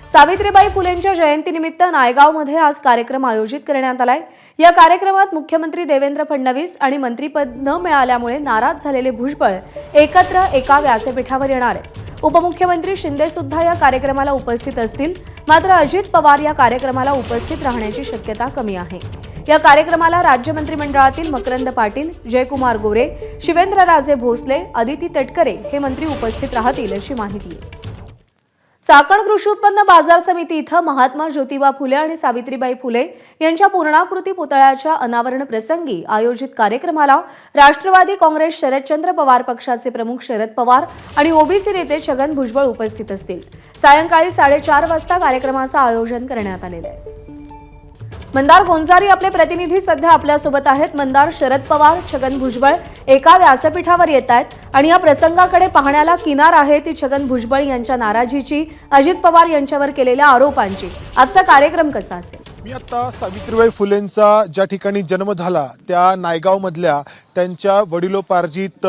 सावित्रीबाई फुलेंच्या जयंतीनिमित्त नायगावमध्ये आज कार्यक्रम आयोजित करण्यात आलाय। या कार्यक्रमात मुख्यमंत्री देवेंद्र फडणवीस आणि मंत्रिपद न मिळाल्यामुळे नाराज झालेले भुजबळ एकत्र एका व्यासपीठावर येणार आहेत। उपमुख्यमंत्री शिंदे सुद्धा या कार्यक्रमाला उपस्थित असतील, मात्र अजित पवार या कार्यक्रमाला उपस्थित राहण्याची शक्यता कमी आहे। या कार्यक्रमाला राज्य मंत्रिमंडळातील मकरंद पाटील, जयकुमार गोरे, शिवेंद्रराजे भोसले, अदिती तटकरे हे मंत्री उपस्थित राहतील अशी माहिती आहे। चाकण कृषी उत्पन्न बाजार समिती इथं महात्मा ज्योतिबा फुले आणि सावित्रीबाई फुले यांच्या पूर्णाकृती पुतळ्याच्या अनावरण प्रसंगी आयोजित कार्यक्रमाला राष्ट्रवादी काँग्रेस शरदचंद्र पवार पक्षाचे प्रमुख शरद पवार आणि ओबीसी नेते छगन भुजबळ उपस्थित असतील। सायंकाळी 4:30 वाजता कार्यक्रमाचं आयोजन करण्यात आलेलं आहे। मंदार गोंजारी आपले प्रतिनिधी सध्या आपल्यासोबत आहेत। मंदार, शरद पवार, छगन भुजबळ एका व्यासपीठावर येत आहेत आणि या प्रसंगाकडे पाहण्याला किनार आहे ती छगन भुजबळ यांच्या नाराजीची, अजित पवार यांच्यावर केलेल्या आरोपांची। आजचा कार्यक्रम कसा असेल? मी आता सावित्रीबाई फुलेंचा ज्या ठिकाणी जन्म झाला त्या नायगाव मधल्या त्यांच्या वडिलोपार्जित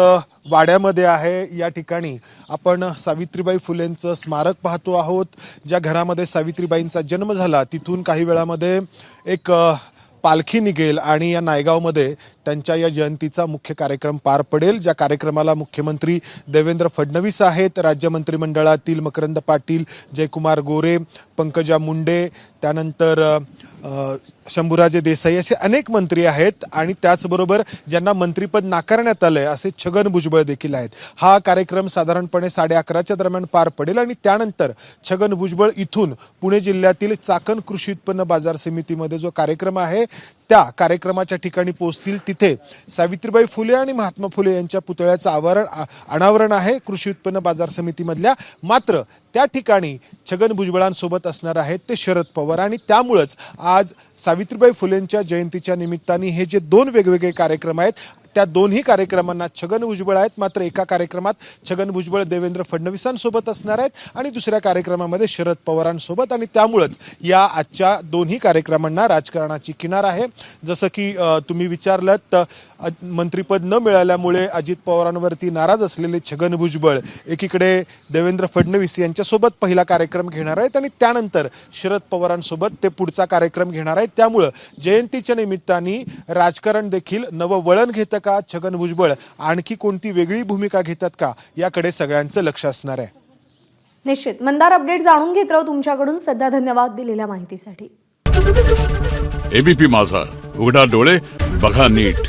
वाड्यामध्ये आहे। या ठिकाणी आपण सावित्रीबाई फुलेंचं स्मारक पाहतो आहोत। ज्या घरामध्ये सावित्रीबाईंचा जन्म झाला तिथून काही वेळामध्ये एक पालखी निघेल आणि या नायगावमध्ये त्यांच्या या जयंतीचा मुख्य कार्यक्रम पार पडेल। ज्या कार्यक्रमाला मुख्यमंत्री देवेंद्र फडणवीस आहेत, राज्य मंत्रिमंडळातील मकरंद पाटील, जयकुमार गोरे, पंकजा मुंडे, त्यानंतर शंभूराजे देसाई असे अनेक मंत्री आहेत आणि त्याचबरोबर ज्यांना मंत्रिपद नाकारण्यात आलंय असे छगन भुजबळ देखील आहेत। हा कार्यक्रम साधारणपणे 11:30च्या दरम्यान पार पडेल आणि त्यानंतर छगन भुजबळ इथून पुणे जिल्ह्यातील चाकण कृषी उत्पन्न बाजार समितीमध्ये जो कार्यक्रम आहे त्या कार्यक्रमाच्या ठिकाणी पोहोचतील। तिथे सावित्रीबाई फुले आणि महात्मा फुले यांच्या पुतळ्याचं अनावरण आहे कृषी उत्पन्न बाजार समितीमधल्या। मात्र त्या ठिकाणी छगन भुजबळांसोबत असणार आहेत ते शरद पवार आणि त्यामुळेच आज सावित्रीबाई फुलेंच्या जयंतीच्या निमित्ताने हे जे दोन वेगवेगळे कार्यक्रम आहेत त्या दोन्ही कार्यक्रमांना छगन भुजबळ आहेत। मात्र एका कार्यक्रमात छगन भुजबळ देवेंद्र फडणवीसांसोबत असणार आहेत आणि दुसऱ्या कार्यक्रमामध्ये शरद पवारांसोबत आणि त्यामुळेच या आजच्या दोन्ही कार्यक्रमांना राजकारणाची किनार आहे। जसं की तुम्ही विचारलत, मंत्रिपद न मिळाल्यामुळे अजित पवारांवरती नाराज असलेले छगन भुजबळ एकीकडे देवेंद्र फडणवीस यांच्यासोबत पहिला कार्यक्रम घेणार आहेत आणि त्यानंतर शरद पवारांसोबत ते पुढचा कार्यक्रम घेणार आहेत। त्यामुळे जयंतीच्या निमित्ताने राजकारण देखील नवं वळण घेतं का, छगन भुजबळ आणखी कोणती वेगळी भूमिका घेतात का, याकडे सगळ्यांचं लक्ष असणार आहे। निश्चित मंदार, अपडेट जाणून घेत राहू तुमच्याकडून। सध्या धन्यवाद दिलेल्या माहितीसाठी। एबीपी माझा, उघडा डोळे बघा नीट।